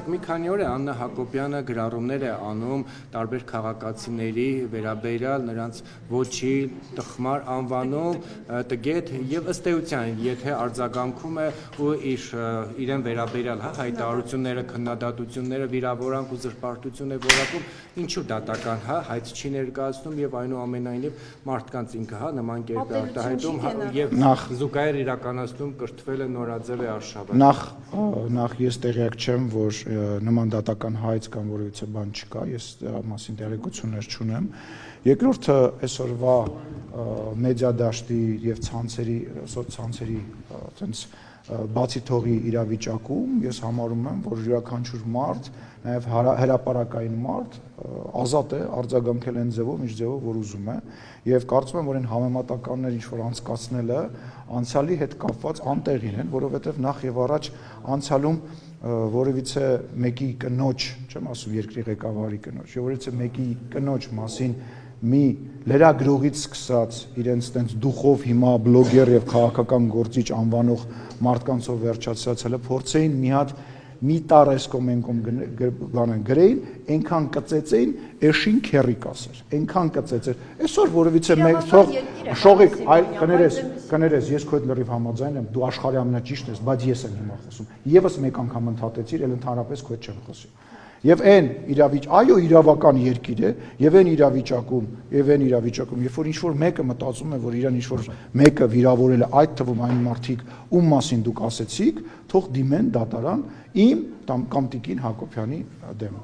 տեսեք, մի քանի օր է Աննա Հակոբյանը գրառումներ է անում տարբեր քաղաքացիների վերաբերյալ նրանց ոչի, տխմար անվանում, տգետ եւ ըստ էության, եթե արձագանքում է ու իրեն վերաբերյալ հայտարարությունները, քննադատությունները, վիրավորանք ու զրպարտություն է որակում, ինչու դատական հայց չի ներկայացնում եւ այնուամենայնիվ մարդկանց ինքը նման կերպ է արտահայտում եւ զուգահեռ իրականացնում կրթվել է նորաձև է արշավը։ Նախ ես տեղյակ չեմ, որ նման դատական հայց կամ որևիցե բան չկա, ես դրա մասին տեղեկություններ չունեմ։ Երկրորդը այսօրվա մեդիա դաշտի եւ սոցցանցերի այտենց բացի թողի իրավիճակում ես համարում եմ, որ յուրաքանչյուր մարդ, նաև հրապարակային մարդ ազատ է արձագանքել այն ձևով, ինչ ձևով որ ուզում է, եւ կարծում եմ, որ այն համեմատականներ ինչ որ անցկացնելը անցյալի հետ կապված անտեղին են, որովհետեւ նախ եւ առաջ անցյալում որևիցե մեկի կնոջ, չեմ ասում երկրի ղեկավարի կնոջ, որևիցե մեկի կնոջ մասին մի լրագրողից սկսած իրենց տենց դուխով հիմա բլոգեր եւ քաղաքական գործիչ անվանող մարդկանցով վերջացած հələ փորձեին մի հատ մի տարես կոմենկոմ բանան գրեին, այնքան կծեցեին, էշին քերի կասեր, այնքան կծեցեր։ Այսօր որևիցե մեկ թող շողիկ, այլ կներես, ես քո հետ լրիվ համաձայն եմ, դու աշխարհի ամենաճիշտն ես, բայց ես եմ հիմա խոսում։ Եվս մեկ անգամ ընդհատեցիր, ել ընդհանրապես քո հետ չեմ խոսի։ Եվ այն այո իրավական երկիր է, եւ այն իրավիճակում, երբ որ ինչ-որ մեկը մտածում է, որ իրան ինչ-որ մեկը վիրավորել է, այդ թվում այն մարդիկ, ում մասին դուք ասեցիք, թող դիմեն դատարան իմ կամ Տիկին Հակոբյանի դեմ։